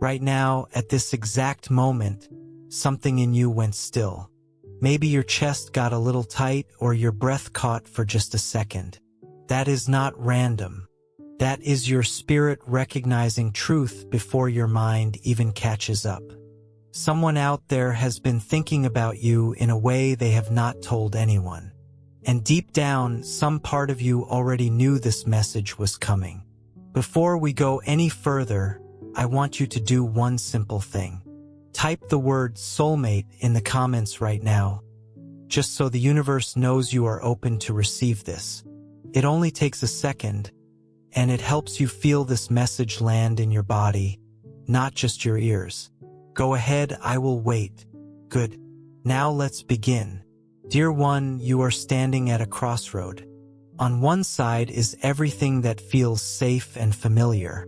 Right now, at this exact moment, something in you went still. Maybe your chest got a little tight or your breath caught for just a second. That is not random. That is your spirit recognizing truth before your mind even catches up. Someone out there has been thinking about you in a way they have not told anyone. And deep down, some part of you already knew this message was coming. Before we go any further, I want you to do one simple thing. Type the word soulmate in the comments right now, just so the universe knows you are open to receive this. It only takes a second, and it helps you feel this message land in your body, not just your ears. Go ahead, I will wait. Good. Now let's begin. Dear one, you are standing at a crossroad. On one side is everything that feels safe and familiar.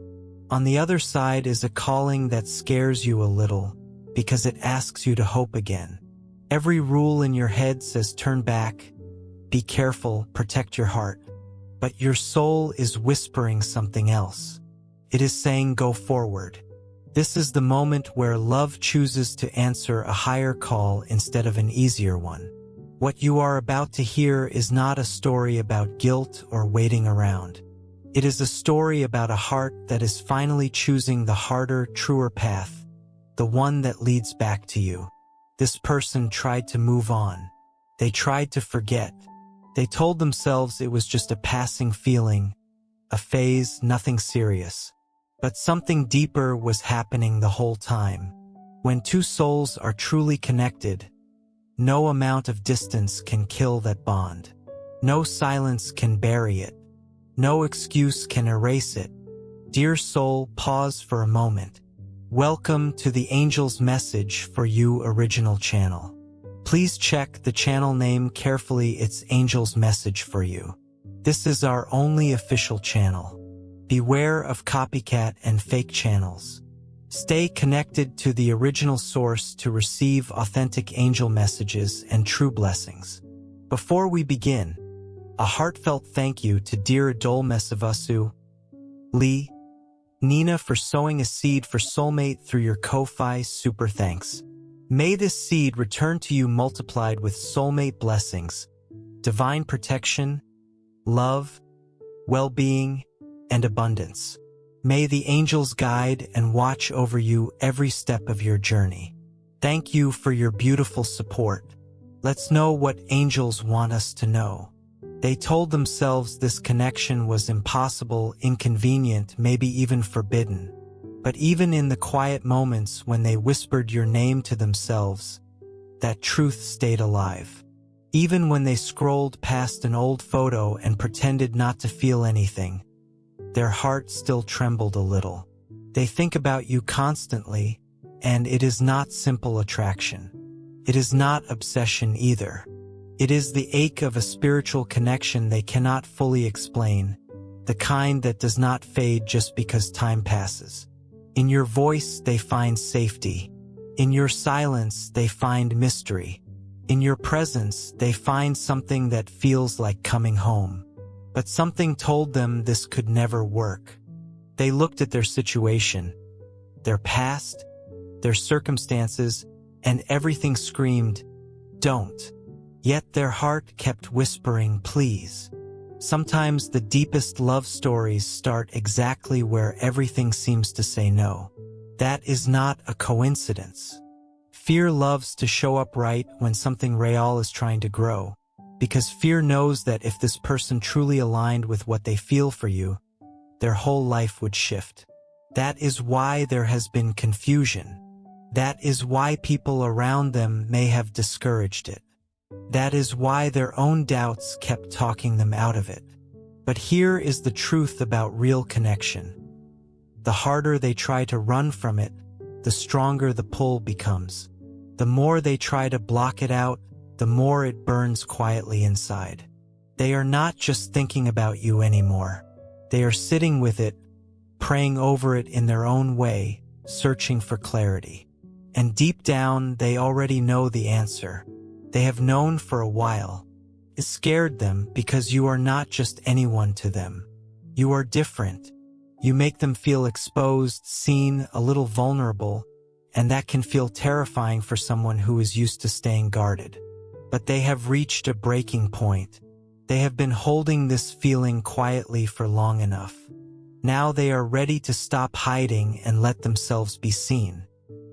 On the other side is a calling that scares you a little, because it asks you to hope again. Every rule in your head says turn back, be careful, protect your heart. But your soul is whispering something else. It is saying go forward. This is the moment where love chooses to answer a higher call instead of an easier one. What you are about to hear is not a story about guilt or waiting around. It is a story about a heart that is finally choosing the harder, truer path, the one that leads back to you. This person tried to move on. They tried to forget. They told themselves it was just a passing feeling, a phase, nothing serious. But something deeper was happening the whole time. When two souls are truly connected, no amount of distance can kill that bond. No silence can bury it. No excuse can erase it. Dear soul, pause for a moment. Welcome to the Angel's Message for You original channel. Please check the channel name carefully. It's Angel's Message for You. This is our only official channel. Beware of copycat and fake channels. Stay connected to the original source to receive authentic angel messages and true blessings. Before we begin, a heartfelt thank you to dear Adol Mesavasu, Lee, Nina for sowing a seed for Soulmate through your Ko-Fi. Super thanks. May this seed return to you multiplied with soulmate blessings, divine protection, love, well-being, and abundance. May the angels guide and watch over you every step of your journey. Thank you for your beautiful support. Let's know what angels want us to know. They told themselves this connection was impossible, inconvenient, maybe even forbidden. But even in the quiet moments when they whispered your name to themselves, that truth stayed alive. Even when they scrolled past an old photo and pretended not to feel anything, their heart still trembled a little. They think about you constantly, and it is not simple attraction. It is not obsession either. It is the ache of a spiritual connection they cannot fully explain, the kind that does not fade just because time passes. In your voice, they find safety. In your silence, they find mystery. In your presence, they find something that feels like coming home. But something told them this could never work. They looked at their situation, their past, their circumstances, and everything screamed, don't. Yet their heart kept whispering, please. Sometimes the deepest love stories start exactly where everything seems to say no. That is not a coincidence. Fear loves to show up right when something real is trying to grow. Because fear knows that if this person truly aligned with what they feel for you, their whole life would shift. That is why there has been confusion. That is why people around them may have discouraged it. That is why their own doubts kept talking them out of it. But here is the truth about real connection. The harder they try to run from it, the stronger the pull becomes. The more they try to block it out, the more it burns quietly inside. They are not just thinking about you anymore. They are sitting with it, praying over it in their own way, searching for clarity. And deep down, they already know the answer. They have known for a while. It scared them because you are not just anyone to them. You are different. You make them feel exposed, seen, a little vulnerable, and that can feel terrifying for someone who is used to staying guarded. But they have reached a breaking point. They have been holding this feeling quietly for long enough. Now they are ready to stop hiding and let themselves be seen.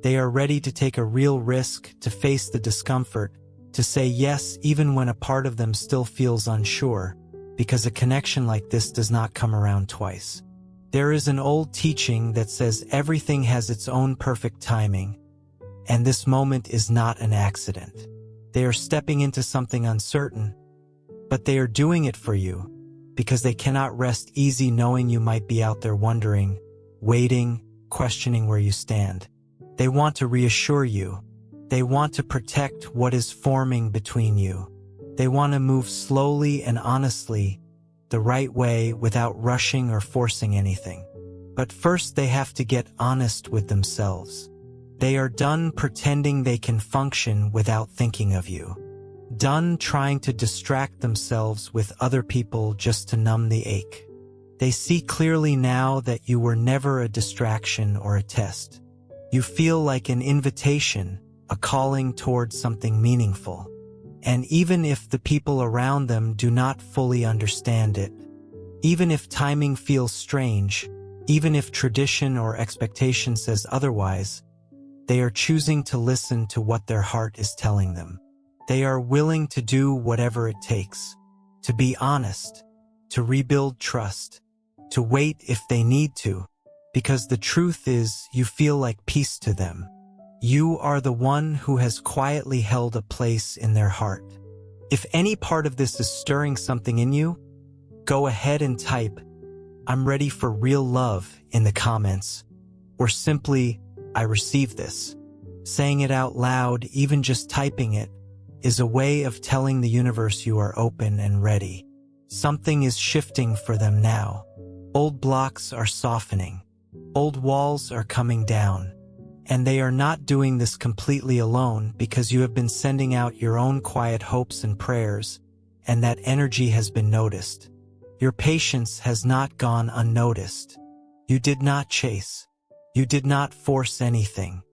They are ready to take a real risk, to face the discomfort, to say yes even when a part of them still feels unsure, because a connection like this does not come around twice. There is an old teaching that says everything has its own perfect timing, and this moment is not an accident. They are stepping into something uncertain, but they are doing it for you, because they cannot rest easy knowing you might be out there wondering, waiting, questioning where you stand. They want to reassure you. They want to protect what is forming between you. They want to move slowly and honestly, the right way, without rushing or forcing anything. But first they have to get honest with themselves. They are done pretending they can function without thinking of you. Done trying to distract themselves with other people just to numb the ache. They see clearly now that you were never a distraction or a test. You feel like an invitation, a calling towards something meaningful. And even if the people around them do not fully understand it, even if timing feels strange, even if tradition or expectation says otherwise, they are choosing to listen to what their heart is telling them. They are willing to do whatever it takes, to be honest, to rebuild trust, to wait if they need to, because the truth is you feel like peace to them. You are the one who has quietly held a place in their heart. If any part of this is stirring something in you, go ahead and type, "I'm ready for real love" in the comments, or simply, "I receive this." Saying it out loud, even just typing it, is a way of telling the universe you are open and ready. Something is shifting for them now. Old blocks are softening. Old walls are coming down. And they are not doing this completely alone, because you have been sending out your own quiet hopes and prayers, and that energy has been noticed. Your patience has not gone unnoticed. You did not chase. You did not force anything.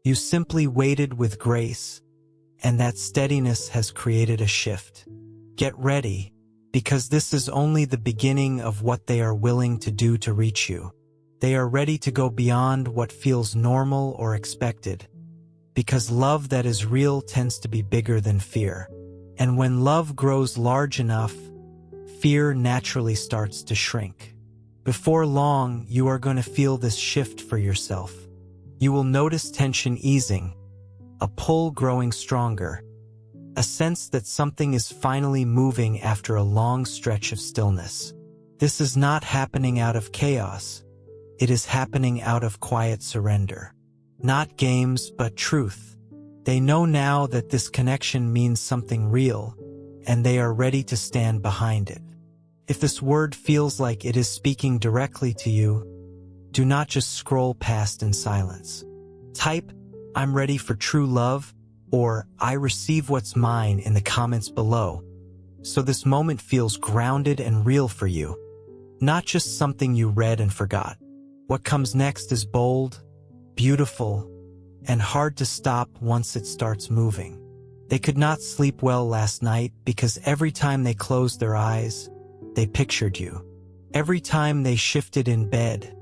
You simply waited with grace, and that steadiness has created a shift. Get ready, because this is only the beginning of what they are willing to do to reach you. They are ready to go beyond what feels normal or expected, because love that is real tends to be bigger than fear. And when love grows large enough, fear naturally starts to shrink. Before long, you are going to feel this shift for yourself. You will notice tension easing, a pull growing stronger, a sense that something is finally moving after a long stretch of stillness. This is not happening out of chaos. It is happening out of quiet surrender. Not games, but truth. They know now that this connection means something real, and they are ready to stand behind it. If this word feels like it is speaking directly to you, do not just scroll past in silence. Type, "I'm ready for true love," or "I receive what's mine" in the comments below, so this moment feels grounded and real for you, not just something you read and forgot. What comes next is bold, beautiful, and hard to stop once it starts moving. They could not sleep well last night because every time they closed their eyes, they pictured you. Every time they shifted in bed,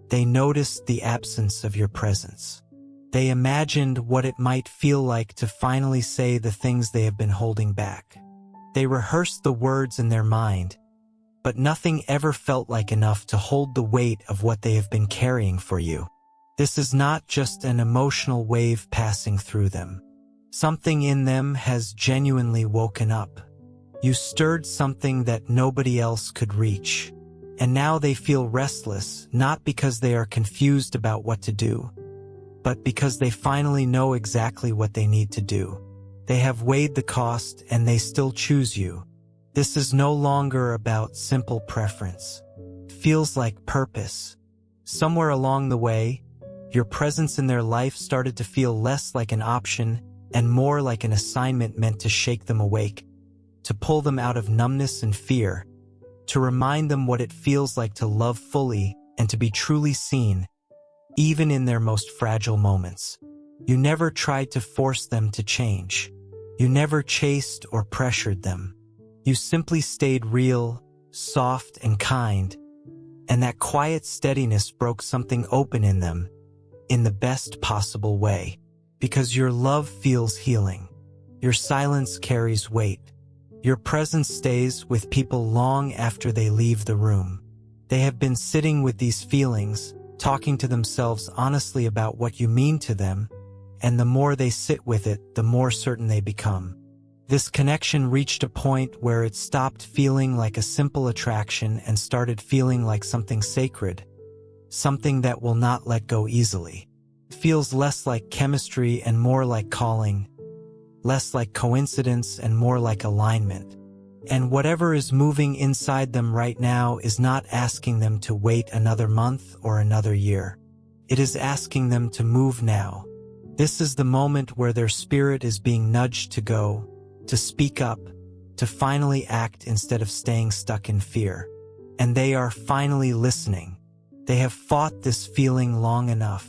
they noticed the absence of your presence. They imagined what it might feel like to finally say the things they have been holding back. They rehearsed the words in their mind, but nothing ever felt like enough to hold the weight of what they have been carrying for you. This is not just an emotional wave passing through them. Something in them has genuinely woken up. You stirred something that nobody else could reach. And now they feel restless, not because they are confused about what to do, but because they finally know exactly what they need to do. They have weighed the cost and they still choose you. This is no longer about simple preference. It feels like purpose. Somewhere along the way, your presence in their life started to feel less like an option and more like an assignment meant to shake them awake, to pull them out of numbness and fear, to remind them what it feels like to love fully and to be truly seen, even in their most fragile moments. You never tried to force them to change. You never chased or pressured them. You simply stayed real, soft, and kind, and that quiet steadiness broke something open in them, in the best possible way. Because your love feels healing. Your silence carries weight. Your presence stays with people long after they leave the room. They have been sitting with these feelings, talking to themselves honestly about what you mean to them, and the more they sit with it, the more certain they become. This connection reached a point where it stopped feeling like a simple attraction and started feeling like something sacred, something that will not let go easily. It feels less like chemistry and more like calling, less like coincidence and more like alignment. And whatever is moving inside them right now is not asking them to wait another month or another year. It is asking them to move now. This is the moment where their spirit is being nudged to go, to speak up, to finally act instead of staying stuck in fear. And they are finally listening. They have fought this feeling long enough.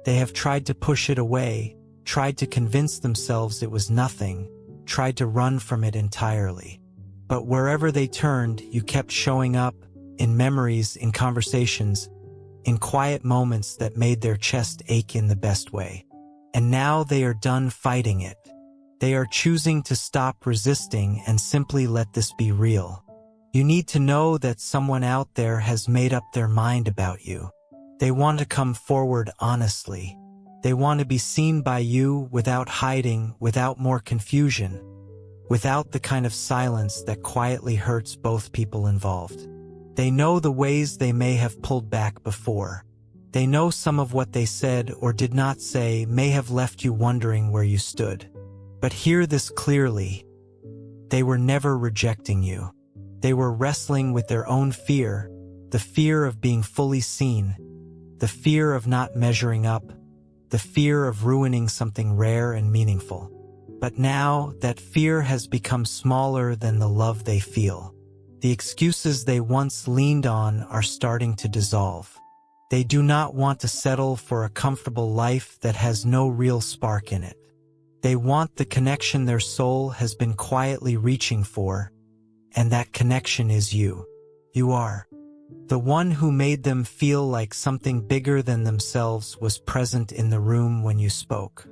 They have tried to push it away, tried to convince themselves it was nothing, tried to run from it entirely. But wherever they turned, you kept showing up, in memories, in conversations, in quiet moments that made their chest ache in the best way. And now they are done fighting it. They are choosing to stop resisting and simply let this be real. You need to know that someone out there has made up their mind about you. They want to come forward honestly. They want to be seen by you without hiding, without more confusion, without the kind of silence that quietly hurts both people involved. They know the ways they may have pulled back before. They know some of what they said or did not say may have left you wondering where you stood. But hear this clearly. They were never rejecting you. They were wrestling with their own fear, the fear of being fully seen, the fear of not measuring up, the fear of ruining something rare and meaningful. But now that fear has become smaller than the love they feel. The excuses they once leaned on are starting to dissolve. They do not want to settle for a comfortable life that has no real spark in it. They want the connection their soul has been quietly reaching for, and that connection is you. You are. The one who made them feel like something bigger than themselves was present in the room when you spoke.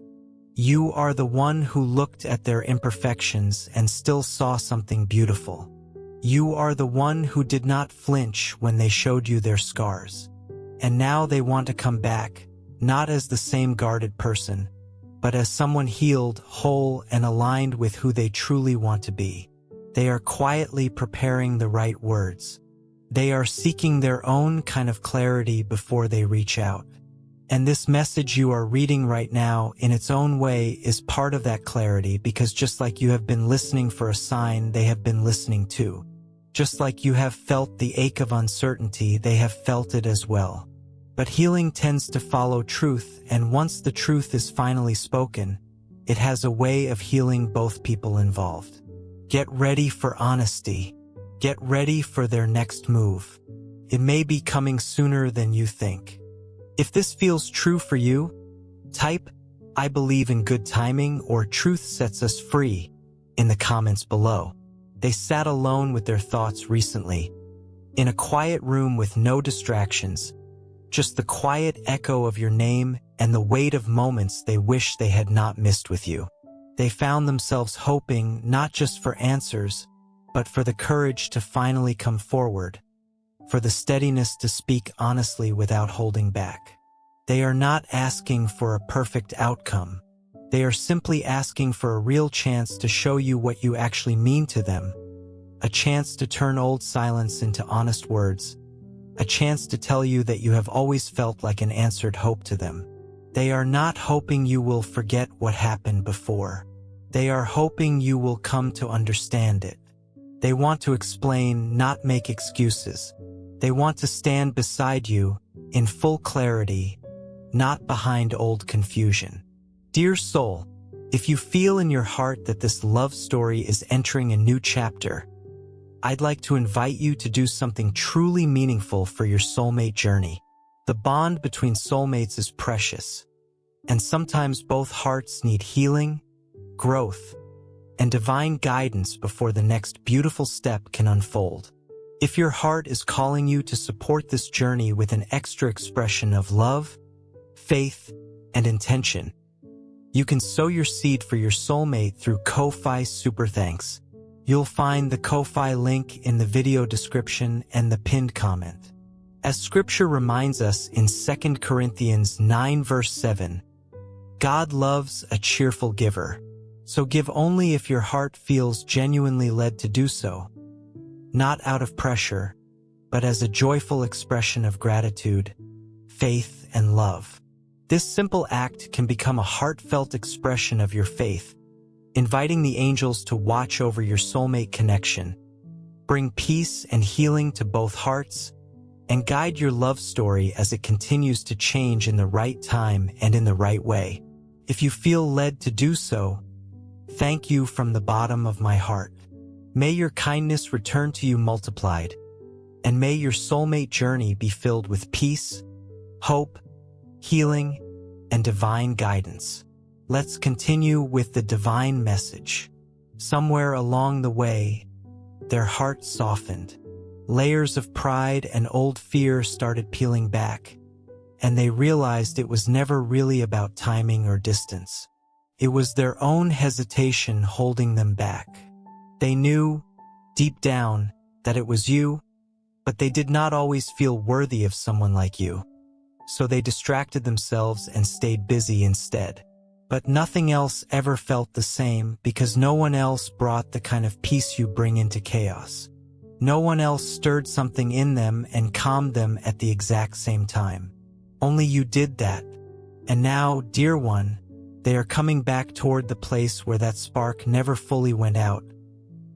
You are the one who looked at their imperfections and still saw something beautiful. You are the one who did not flinch when they showed you their scars. And now they want to come back, not as the same guarded person, but as someone healed, whole, and aligned with who they truly want to be. They are quietly preparing the right words. They are seeking their own kind of clarity before they reach out. And this message you are reading right now, in its own way, is part of that clarity, because just like you have been listening for a sign, they have been listening too. Just like you have felt the ache of uncertainty, they have felt it as well. But healing tends to follow truth, and once the truth is finally spoken, it has a way of healing both people involved. Get ready for honesty. Get ready for their next move. It may be coming sooner than you think. If this feels true for you, type, "I believe in good timing" or "Truth sets us free" in the comments below. They sat alone with their thoughts recently, in a quiet room with no distractions, just the quiet echo of your name and the weight of moments they wish they had not missed with you. They found themselves hoping not just for answers, but for the courage to finally come forward, for the steadiness to speak honestly without holding back. They are not asking for a perfect outcome. They are simply asking for a real chance to show you what you actually mean to them, a chance to turn old silence into honest words, a chance to tell you that you have always felt like an answered hope to them. They are not hoping you will forget what happened before. They are hoping you will come to understand it. They want to explain, not make excuses. They want to stand beside you, in full clarity, not behind old confusion. Dear soul, if you feel in your heart that this love story is entering a new chapter, I'd like to invite you to do something truly meaningful for your soulmate journey. The bond between soulmates is precious, and sometimes both hearts need healing, growth, and divine guidance before the next beautiful step can unfold. If your heart is calling you to support this journey with an extra expression of love, faith, and intention, you can sow your seed for your soulmate through Ko-Fi Super Thanks. You'll find the Ko-Fi link in the video description and the pinned comment. As scripture reminds us in 2 Corinthians 9 verse 7, God loves a cheerful giver. So give only if your heart feels genuinely led to do so, not out of pressure, but as a joyful expression of gratitude, faith, and love. This simple act can become a heartfelt expression of your faith, inviting the angels to watch over your soulmate connection, bring peace and healing to both hearts, and guide your love story as it continues to change in the right time and in the right way. If you feel led to do so, thank you from the bottom of my heart. May your kindness return to you multiplied, and may your soulmate journey be filled with peace, hope, healing, and divine guidance. Let's continue with the divine message. Somewhere along the way, their hearts softened. Layers of pride and old fear started peeling back, and they realized it was never really about timing or distance. It was their own hesitation holding them back. They knew, deep down, that it was you, but they did not always feel worthy of someone like you. So they distracted themselves and stayed busy instead. But nothing else ever felt the same because no one else brought the kind of peace you bring into chaos. No one else stirred something in them and calmed them at the exact same time. Only you did that. And now, dear one, they are coming back toward the place where that spark never fully went out,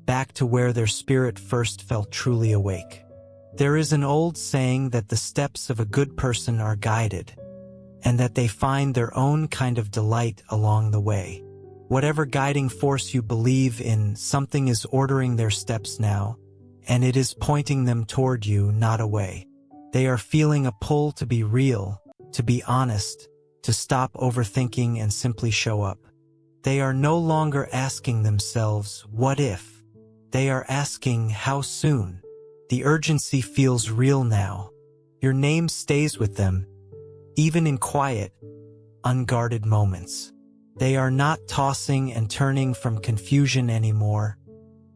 back to where their spirit first felt truly awake. There is an old saying that the steps of a good person are guided, and that they find their own kind of delight along the way. Whatever guiding force you believe in, something is ordering their steps now, and it is pointing them toward you, not away. They are feeling a pull to be real, to be honest, to stop overthinking and simply show up. They are no longer asking themselves, what if? They are asking, how soon? The urgency feels real now. Your name stays with them, even in quiet, unguarded moments. They are not tossing and turning from confusion anymore,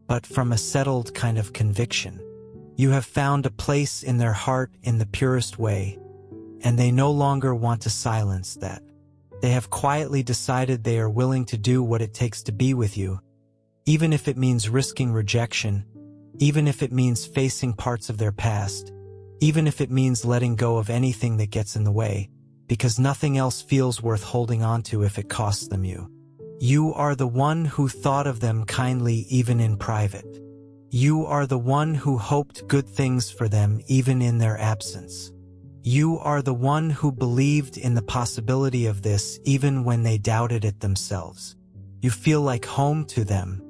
but from a settled kind of conviction. You have found a place in their heart in the purest way, and they no longer want to silence that. They have quietly decided they are willing to do what it takes to be with you, even if it means risking rejection, even if it means facing parts of their past, even if it means letting go of anything that gets in the way, because nothing else feels worth holding on to if it costs them you. You are the one who thought of them kindly even in private. You are the one who hoped good things for them even in their absence. You are the one who believed in the possibility of this even when they doubted it themselves. You feel like home to them,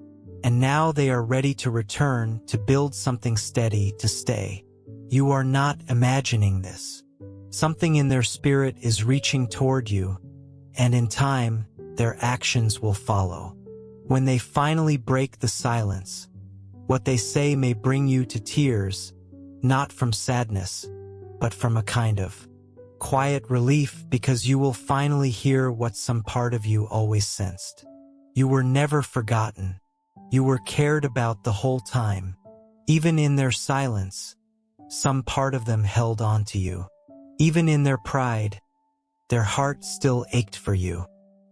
and now they are ready to return, to build something steady, to stay. You are not imagining this. Something in their spirit is reaching toward you, and in time, their actions will follow. When they finally break the silence, what they say may bring you to tears, not from sadness, but from a kind of quiet relief, because you will finally hear what some part of you always sensed. You were never forgotten. You were cared about the whole time. Even in their silence, some part of them held on to you. Even in their pride, their heart still ached for you.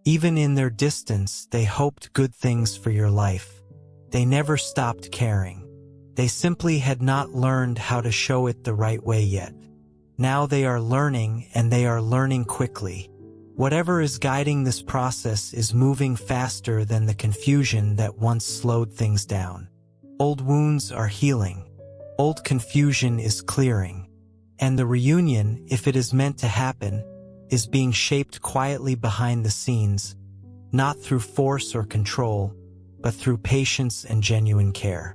Even in their distance, they hoped good things for your life. They never stopped caring. They simply had not learned how to show it the right way yet. Now they are learning, and they are learning quickly. Whatever is guiding this process is moving faster than the confusion that once slowed things down. Old wounds are healing. Old confusion is clearing. And the reunion, if it is meant to happen, is being shaped quietly behind the scenes, not through force or control, but through patience and genuine care.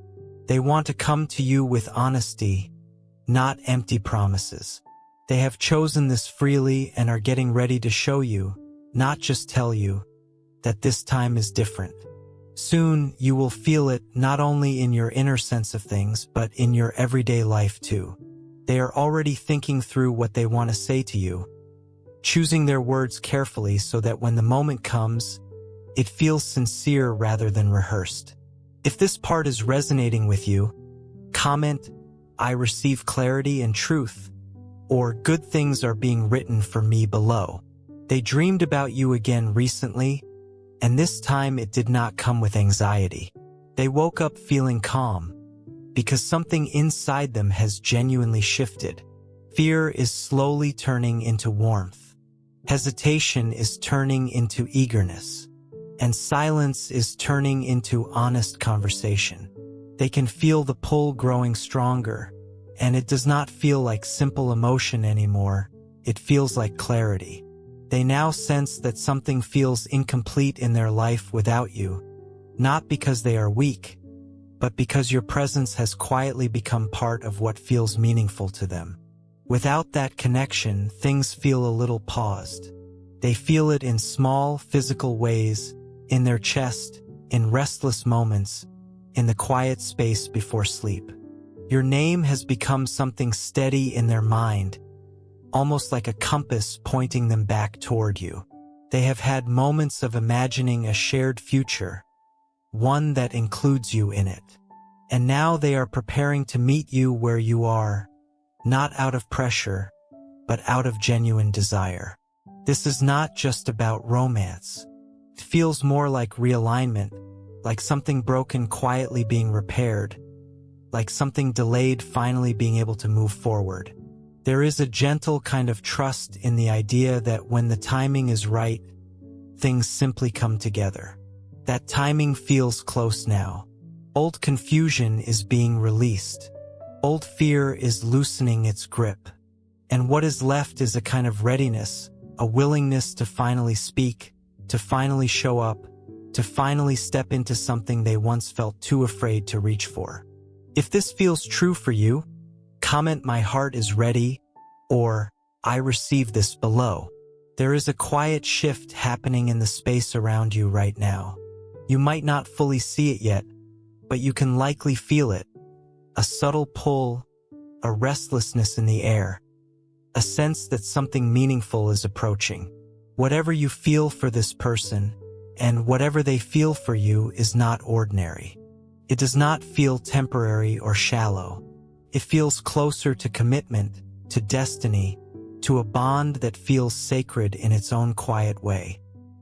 They want to come to you with honesty, not empty promises. They have chosen this freely and are getting ready to show you, not just tell you, that this time is different. Soon, you will feel it not only in your inner sense of things, but in your everyday life too. They are already thinking through what they want to say to you, choosing their words carefully so that when the moment comes, it feels sincere rather than rehearsed. If this part is resonating with you, comment, "I receive clarity and truth," or "Good things are being written for me" below. They dreamed about you again recently, and this time it did not come with anxiety. They woke up feeling calm, because something inside them has genuinely shifted. Fear is slowly turning into warmth. Hesitation is turning into eagerness. And silence is turning into honest conversation. They can feel the pull growing stronger, and it does not feel like simple emotion anymore. It feels like clarity. They now sense that something feels incomplete in their life without you, not because they are weak, but because your presence has quietly become part of what feels meaningful to them. Without that connection, things feel a little paused. They feel it in small, physical ways, in their chest, in restless moments, in the quiet space before sleep. Your name has become something steady in their mind, almost like a compass pointing them back toward you. They have had moments of imagining a shared future, one that includes you in it. And now they are preparing to meet you where you are, not out of pressure, but out of genuine desire. This is not just about romance. It feels more like realignment, like something broken quietly being repaired, like something delayed finally being able to move forward. There is a gentle kind of trust in the idea that when the timing is right, things simply come together. That timing feels close now. Old confusion is being released. Old fear is loosening its grip. And what is left is a kind of readiness, a willingness to finally speak, to finally show up, to finally step into something they once felt too afraid to reach for. If this feels true for you, comment "My heart is ready" or "I receive this" below. There is a quiet shift happening in the space around you right now. You might not fully see it yet, but you can likely feel it. A subtle pull, a restlessness in the air, a sense that something meaningful is approaching. Whatever you feel for this person, and whatever they feel for you, is not ordinary. It does not feel temporary or shallow. It feels closer to commitment, to destiny, to a bond that feels sacred in its own quiet way.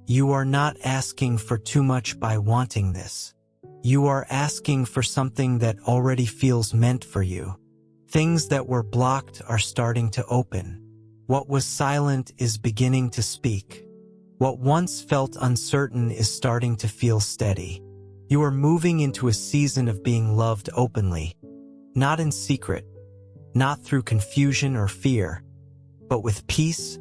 You are not asking for too much by wanting this. You are asking for something that already feels meant for you. Things that were blocked are starting to open. What was silent is beginning to speak. What once felt uncertain is starting to feel steady. You are moving into a season of being loved openly, not in secret, not through confusion or fear, but with peace,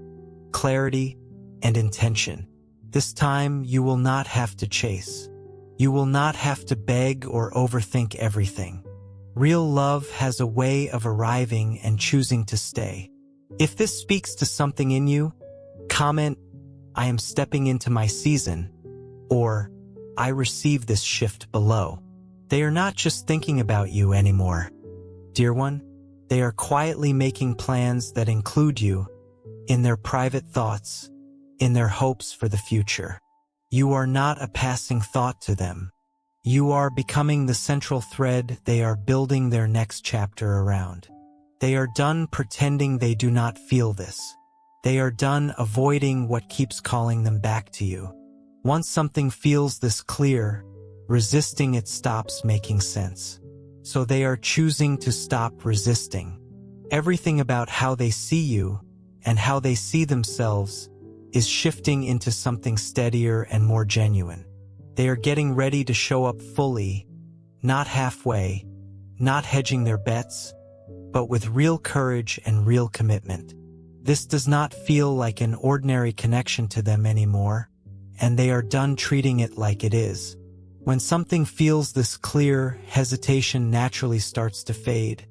clarity, and intention. This time, you will not have to chase. You will not have to beg or overthink everything. Real love has a way of arriving and choosing to stay. If this speaks to something in you, comment "I am stepping into my season," or "I receive this" shift below. They are not just thinking about you anymore, dear one. They are quietly making plans that include you in their private thoughts, in their hopes for the future. You are not a passing thought to them. You are becoming the central thread they are building their next chapter around. They are done pretending they do not feel this. They are done avoiding what keeps calling them back to you. Once something feels this clear, resisting it stops making sense. So they are choosing to stop resisting. Everything about how they see you and how they see themselves is shifting into something steadier and more genuine. They are getting ready to show up fully, not halfway, not hedging their bets, but with real courage and real commitment. This does not feel like an ordinary connection to them anymore, and they are done treating it like it is. When something feels this clear, hesitation naturally starts to fade,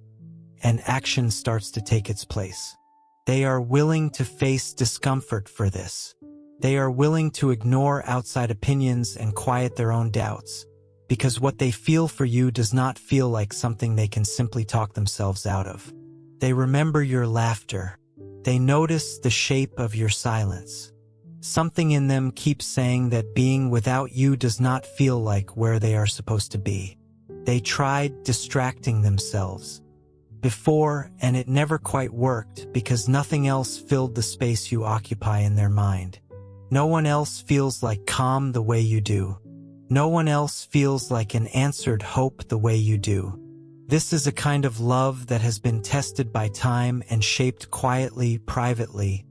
and action starts to take its place. They are willing to face discomfort for this. They are willing to ignore outside opinions and quiet their own doubts, because what they feel for you does not feel like something they can simply talk themselves out of. They remember your laughter. They notice the shape of your silence. Something in them keeps saying that being without you does not feel like where they are supposed to be. They tried distracting themselves before, and it never quite worked because nothing else filled the space you occupy in their mind. No one else feels like calm the way you do. No one else feels like an answered hope the way you do. This is a kind of love that has been tested by time and shaped quietly, privately,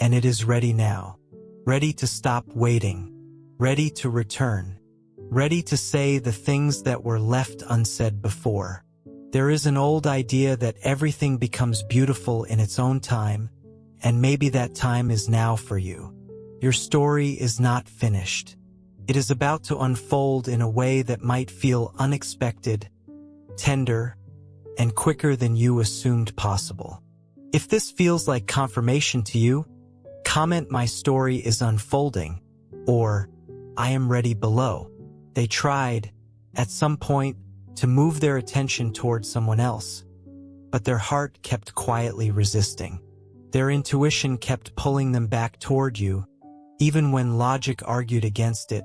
and it is ready now. Ready to stop waiting. Ready to return. Ready to say the things that were left unsaid before. There is an old idea that everything becomes beautiful in its own time, and maybe that time is now for you. Your story is not finished. It is about to unfold in a way that might feel unexpected, tender, and quicker than you assumed possible. If this feels like confirmation to you, comment "My story is unfolding" or "I am ready" below. They tried, at some point, to move their attention towards someone else, but their heart kept quietly resisting. Their intuition kept pulling them back toward you, even when logic argued against it,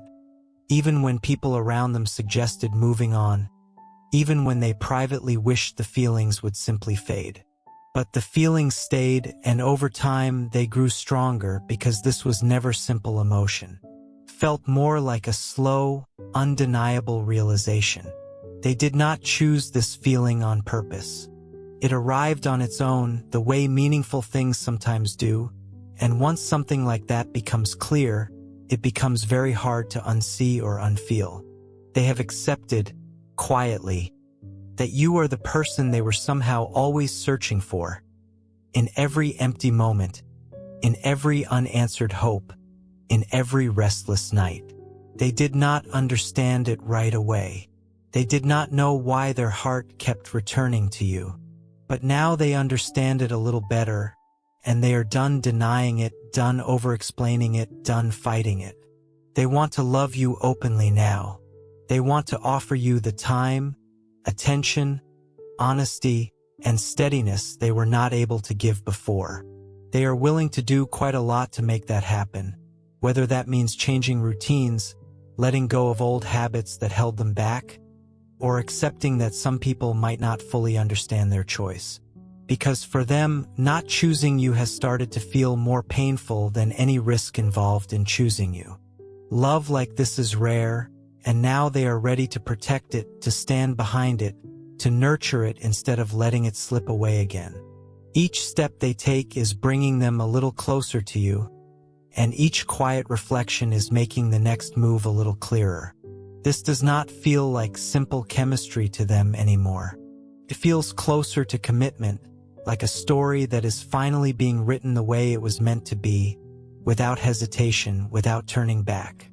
even when people around them suggested moving on, even when they privately wished the feelings would simply fade. But the feelings stayed, and over time they grew stronger because this was never simple emotion. Felt more like a slow, undeniable realization. They did not choose this feeling on purpose. It arrived on its own, the way meaningful things sometimes do, and once something like that becomes clear, it becomes very hard to unsee or unfeel. They have accepted, quietly, that you are the person they were somehow always searching for. In every empty moment, in every unanswered hope, in every restless night. They did not understand it right away. They did not know why their heart kept returning to you. But now they understand it a little better, and they are done denying it, done over-explaining it, done fighting it. They want to love you openly now. They want to offer you the time, attention, honesty, and steadiness they were not able to give before. They are willing to do quite a lot to make that happen, whether that means changing routines, letting go of old habits that held them back, or accepting that some people might not fully understand their choice. Because for them, not choosing you has started to feel more painful than any risk involved in choosing you. Love like this is rare, and now they are ready to protect it, to stand behind it, to nurture it instead of letting it slip away again. Each step they take is bringing them a little closer to you, and each quiet reflection is making the next move a little clearer. This does not feel like simple chemistry to them anymore. It feels closer to commitment, like a story that is finally being written the way it was meant to be, without hesitation, without turning back.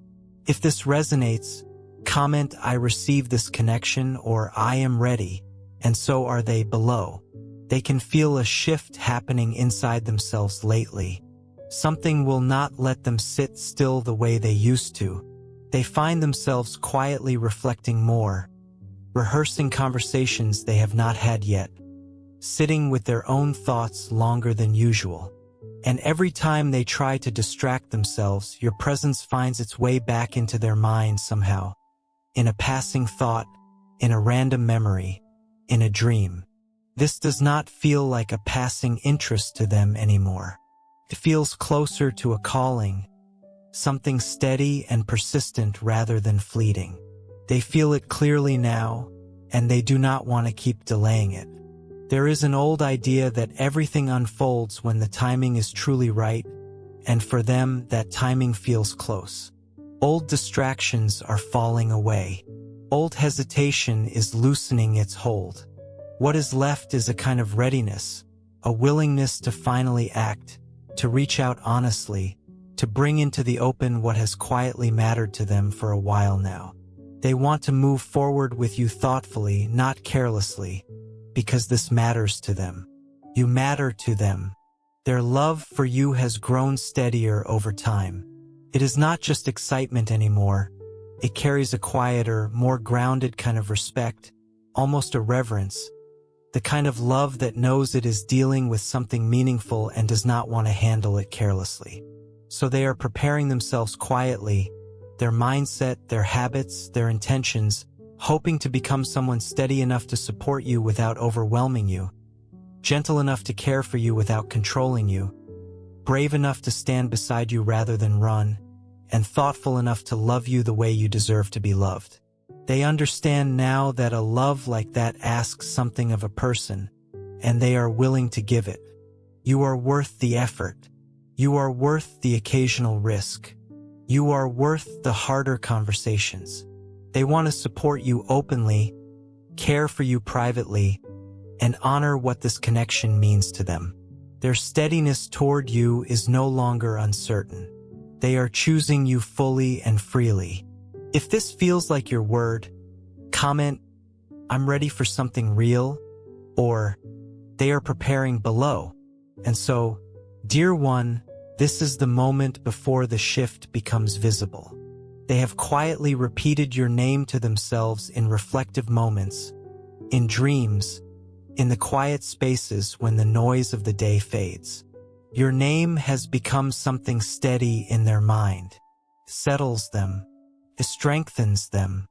If this resonates, comment "I receive this connection" or "I am ready," and so are they below. They can feel a shift happening inside themselves lately. Something will not let them sit still the way they used to. They find themselves quietly reflecting more, rehearsing conversations they have not had yet, sitting with their own thoughts longer than usual. And every time they try to distract themselves, your presence finds its way back into their mind somehow, in a passing thought, in a random memory, in a dream. This does not feel like a passing interest to them anymore. It feels closer to a calling, something steady and persistent rather than fleeting. They feel it clearly now, and they do not want to keep delaying it. There is an old idea that everything unfolds when the timing is truly right, and for them, that timing feels close. Old distractions are falling away. Old hesitation is loosening its hold. What is left is a kind of readiness, a willingness to finally act, to reach out honestly, to bring into the open what has quietly mattered to them for a while now. They want to move forward with you thoughtfully, not carelessly, because this matters to them. You matter to them. Their love for you has grown steadier over time. It is not just excitement anymore. It carries a quieter, more grounded kind of respect, almost a reverence, the kind of love that knows it is dealing with something meaningful and does not want to handle it carelessly. So they are preparing themselves quietly, their mindset, their habits, their intentions, hoping to become someone steady enough to support you without overwhelming you, gentle enough to care for you without controlling you, brave enough to stand beside you rather than run, and thoughtful enough to love you the way you deserve to be loved. They understand now that a love like that asks something of a person, and they are willing to give it. You are worth the effort. You are worth the occasional risk. You are worth the harder conversations. They want to support you openly, care for you privately, and honor what this connection means to them. Their steadiness toward you is no longer uncertain. They are choosing you fully and freely. If this feels like your word, comment, "I'm ready for something real," or "They are preparing" below. And so, dear one, this is the moment before the shift becomes visible. They have quietly repeated your name to themselves in reflective moments, in dreams, in the quiet spaces when the noise of the day fades. Your name has become something steady in their mind, settles them, it strengthens them,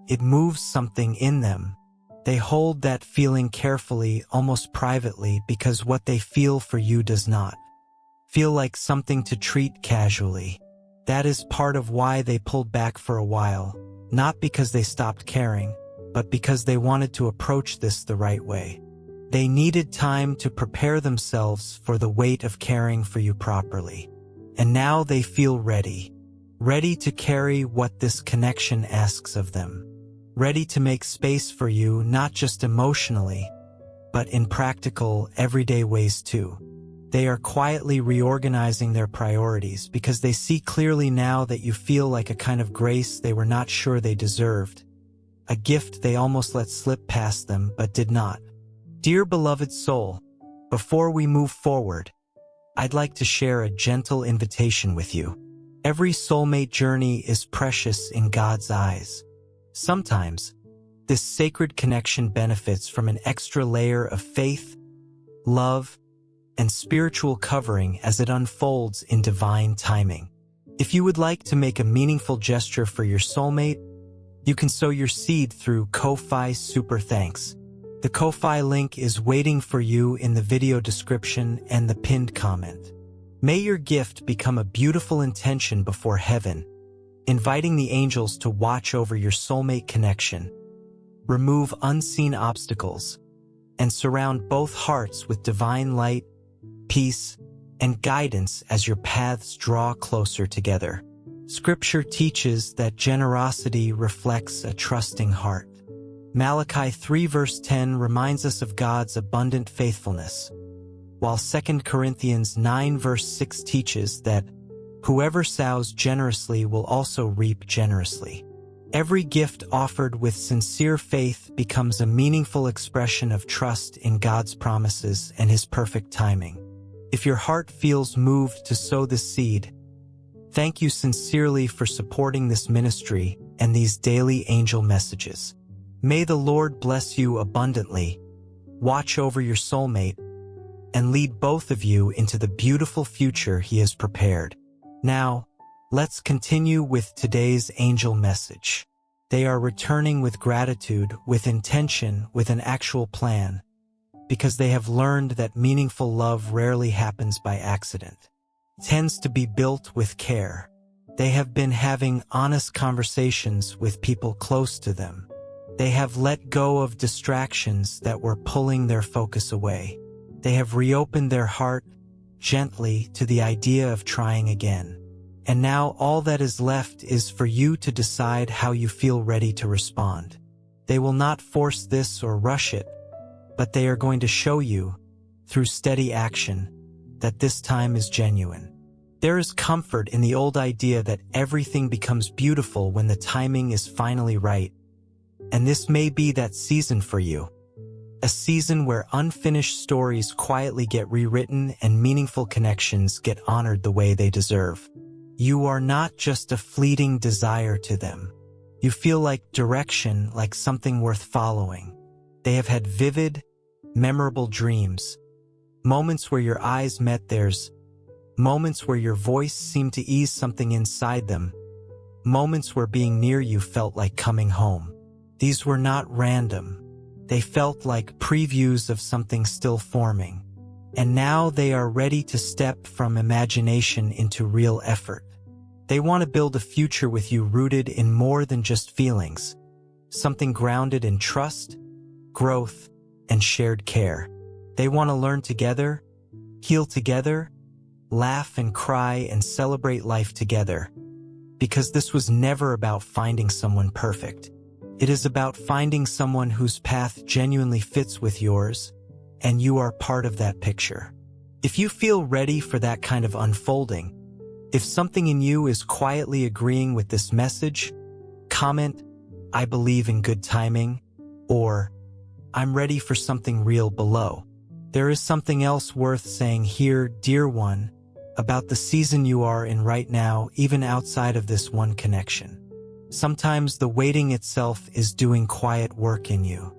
it moves something in them. They hold that feeling carefully, almost privately, because what they feel for you does not feel like something to treat casually. That is part of why they pulled back for a while, not because they stopped caring, but because they wanted to approach this the right way. They needed time to prepare themselves for the weight of caring for you properly. And now they feel ready. Ready to carry what this connection asks of them. Ready to make space for you, not just emotionally, but in practical, everyday ways too. They are quietly reorganizing their priorities because they see clearly now that you feel like a kind of grace they were not sure they deserved. A gift they almost let slip past them but did not. Dear beloved soul, before we move forward, I'd like to share a gentle invitation with you. Every soulmate journey is precious in God's eyes. Sometimes, this sacred connection benefits from an extra layer of faith, love, and spiritual covering as it unfolds in divine timing. If you would like to make a meaningful gesture for your soulmate, you can sow your seed through Ko-Fi Super Thanks. The Ko-Fi link is waiting for you in the video description and the pinned comment. May your gift become a beautiful intention before heaven, inviting the angels to watch over your soulmate connection, remove unseen obstacles, and surround both hearts with divine light, peace, and guidance as your paths draw closer together. Scripture teaches that generosity reflects a trusting heart. Malachi 3 verse 10 reminds us of God's abundant faithfulness, while 2 Corinthians 9 verse 6 teaches that whoever sows generously will also reap generously. Every gift offered with sincere faith becomes a meaningful expression of trust in God's promises and His perfect timing. If your heart feels moved to sow this seed, thank you sincerely for supporting this ministry and these daily angel messages. May the Lord bless you abundantly, watch over your soulmate, and lead both of you into the beautiful future He has prepared. Now, let's continue with today's angel message. They are returning with gratitude, with intention, with an actual plan, because they have learned that meaningful love rarely happens by accident. It tends to be built with care. They have been having honest conversations with people close to them. They have let go of distractions that were pulling their focus away. They have reopened their heart gently to the idea of trying again. And now all that is left is for you to decide how you feel ready to respond. They will not force this or rush it, but they are going to show you, through steady action, that this time is genuine. There is comfort in the old idea that everything becomes beautiful when the timing is finally right. And this may be that season for you. A season where unfinished stories quietly get rewritten and meaningful connections get honored the way they deserve. You are not just a fleeting desire to them. You feel like direction, like something worth following. They have had vivid, memorable dreams. Moments where your eyes met theirs. Moments where your voice seemed to ease something inside them. Moments where being near you felt like coming home. These were not random. They felt like previews of something still forming. And now they are ready to step from imagination into real effort. They want to build a future with you rooted in more than just feelings. Something grounded in trust, growth, and shared care. They want to learn together, heal together, laugh and cry and celebrate life together. Because this was never about finding someone perfect. It is about finding someone whose path genuinely fits with yours, and you are part of that picture. If you feel ready for that kind of unfolding, if something in you is quietly agreeing with this message, comment, "I believe in good timing," or "I'm ready for something real" below. There is something else worth saying here, dear one, about the season you are in right now, even outside of this one connection. Sometimes the waiting itself is doing quiet work in you.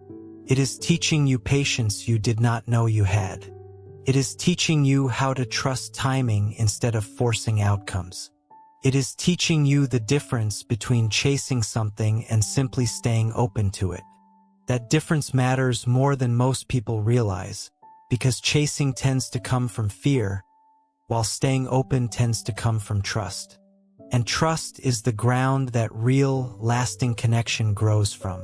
It is teaching you patience you did not know you had. It is teaching you how to trust timing instead of forcing outcomes. It is teaching you the difference between chasing something and simply staying open to it. That difference matters more than most people realize, because chasing tends to come from fear, while staying open tends to come from trust. And trust is the ground that real, lasting connection grows from.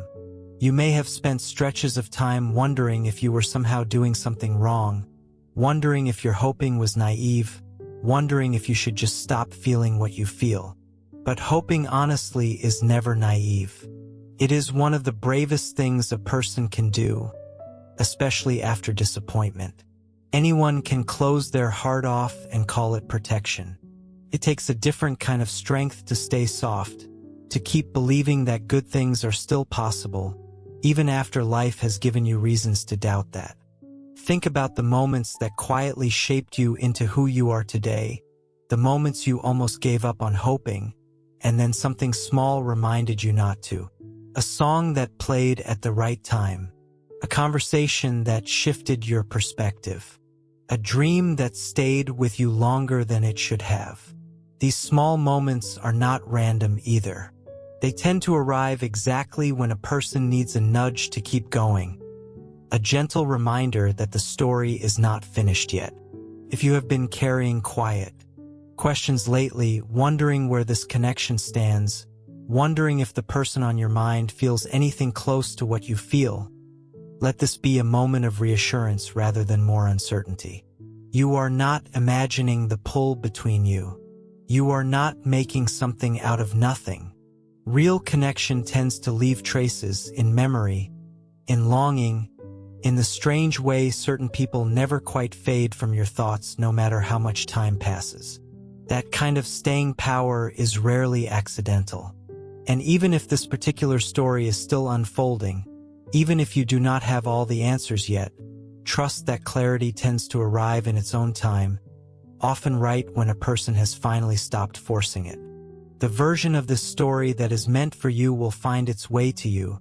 You may have spent stretches of time wondering if you were somehow doing something wrong, wondering if your hoping was naive, wondering if you should just stop feeling what you feel. But hoping honestly is never naive. It is one of the bravest things a person can do, especially after disappointment. Anyone can close their heart off and call it protection. It takes a different kind of strength to stay soft, to keep believing that good things are still possible, even after life has given you reasons to doubt that. Think about the moments that quietly shaped you into who you are today, the moments you almost gave up on hoping, and then something small reminded you not to. A song that played at the right time, a conversation that shifted your perspective, a dream that stayed with you longer than it should have. These small moments are not random either. They tend to arrive exactly when a person needs a nudge to keep going, a gentle reminder that the story is not finished yet. If you have been carrying quiet questions lately, wondering where this connection stands, wondering if the person on your mind feels anything close to what you feel, let this be a moment of reassurance rather than more uncertainty. You are not imagining the pull between you. You are not making something out of nothing. Real connection tends to leave traces in memory, in longing, in the strange way certain people never quite fade from your thoughts no matter how much time passes. That kind of staying power is rarely accidental. And even if this particular story is still unfolding, even if you do not have all the answers yet, trust that clarity tends to arrive in its own time, often right when a person has finally stopped forcing it. The version of this story that is meant for you will find its way to you,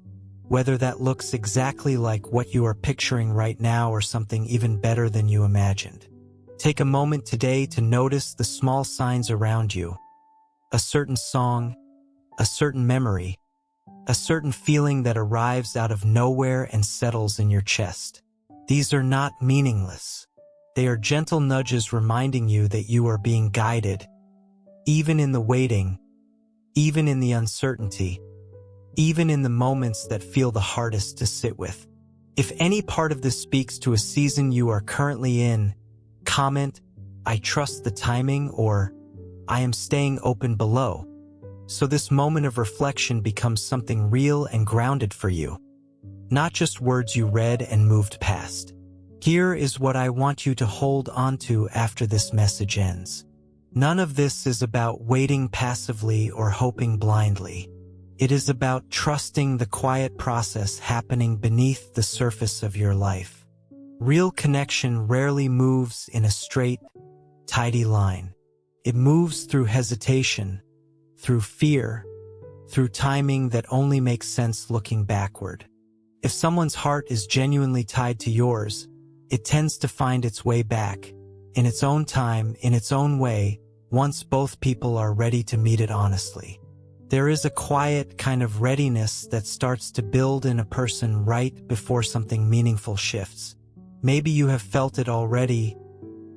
whether that looks exactly like what you are picturing right now or something even better than you imagined. Take a moment today to notice the small signs around you. A certain song, a certain memory, a certain feeling that arrives out of nowhere and settles in your chest. These are not meaningless. They are gentle nudges reminding you that you are being guided, even in the waiting, even in the uncertainty, even in the moments that feel the hardest to sit with. If any part of this speaks to a season you are currently in, comment, "I trust the timing," or "I am staying open" below, so this moment of reflection becomes something real and grounded for you, not just words you read and moved past. Here is what I want you to hold onto after this message ends. None of this is about waiting passively or hoping blindly. It is about trusting the quiet process happening beneath the surface of your life. Real connection rarely moves in a straight, tidy line. It moves through hesitation, through fear, through timing that only makes sense looking backward. If someone's heart is genuinely tied to yours, it tends to find its way back, in its own time, in its own way, once both people are ready to meet it honestly. There is a quiet kind of readiness that starts to build in a person right before something meaningful shifts. Maybe you have felt it already,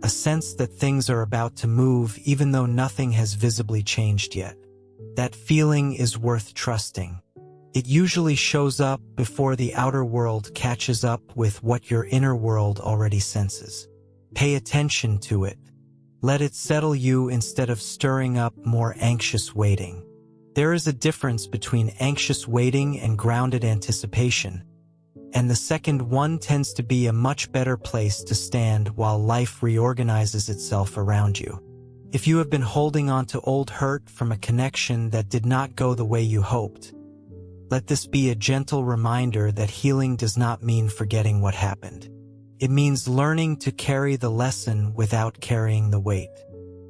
a sense that things are about to move even though nothing has visibly changed yet. That feeling is worth trusting. It usually shows up before the outer world catches up with what your inner world already senses. Pay attention to it. Let it settle you instead of stirring up more anxious waiting. There is a difference between anxious waiting and grounded anticipation, and the second one tends to be a much better place to stand while life reorganizes itself around you. If you have been holding on to old hurt from a connection that did not go the way you hoped, let this be a gentle reminder that healing does not mean forgetting what happened. It means learning to carry the lesson without carrying the weight.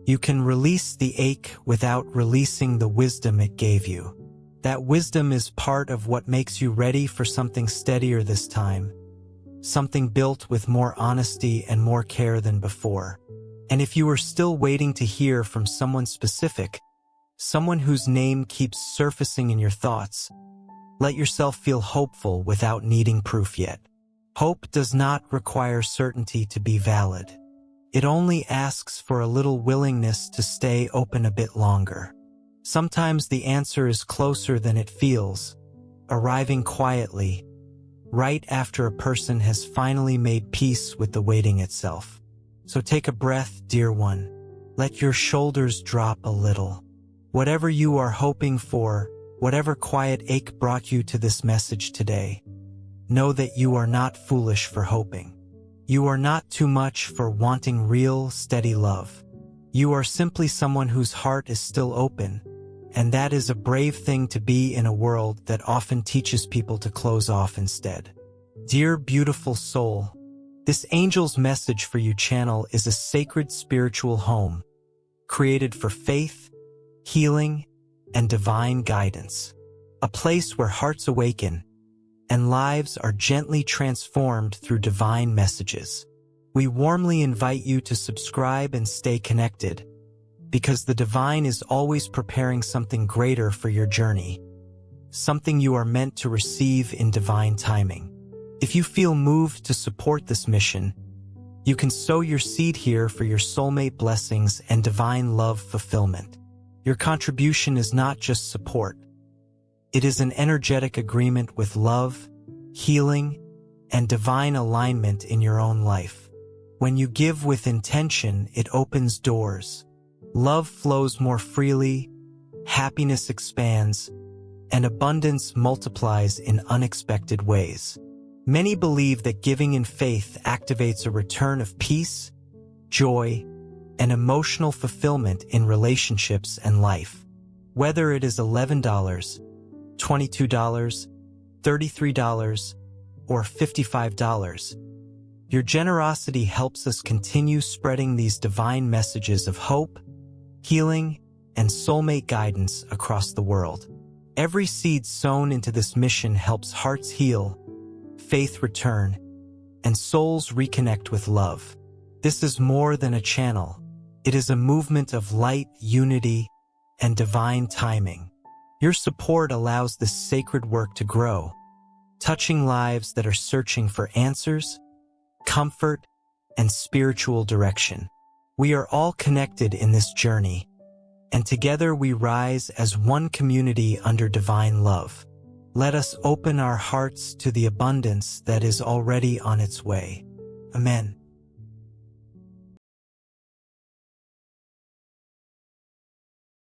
You can release the ache without releasing the wisdom it gave you. That wisdom is part of what makes you ready for something steadier this time, something built with more honesty and more care than before. And if you are still waiting to hear from someone specific, someone whose name keeps surfacing in your thoughts, let yourself feel hopeful without needing proof yet. Hope does not require certainty to be valid. It only asks for a little willingness to stay open a bit longer. Sometimes the answer is closer than it feels, arriving quietly, right after a person has finally made peace with the waiting itself. So take a breath, dear one. Let your shoulders drop a little. Whatever you are hoping for, whatever quiet ache brought you to this message today, know that you are not foolish for hoping. You are not too much for wanting real, steady love. You are simply someone whose heart is still open, and that is a brave thing to be in a world that often teaches people to close off instead. Dear beautiful soul, this angel's message for you channel is a sacred spiritual home, created for faith, healing, and divine guidance. A place where hearts awaken, and lives are gently transformed through divine messages. We warmly invite you to subscribe and stay connected, because the divine is always preparing something greater for your journey, something you are meant to receive in divine timing. If you feel moved to support this mission, you can sow your seed here for your soulmate blessings and divine love fulfillment. Your contribution is not just support. It is an energetic agreement with love, healing, and divine alignment in your own life. When you give with intention, it opens doors. Love flows more freely, happiness expands, and abundance multiplies in unexpected ways. Many believe that giving in faith activates a return of peace, joy, and emotional fulfillment in relationships and life. Whether it is $11, $22, $33, or $55, your generosity helps us continue spreading these divine messages of hope, healing, and soulmate guidance across the world. Every seed sown into this mission helps hearts heal, faith return, and souls reconnect with love. This is more than a channel. It is a movement of light, unity, and divine timing. Your support allows this sacred work to grow, touching lives that are searching for answers, comfort, and spiritual direction. We are all connected in this journey, and together we rise as one community under divine love. Let us open our hearts to the abundance that is already on its way. Amen.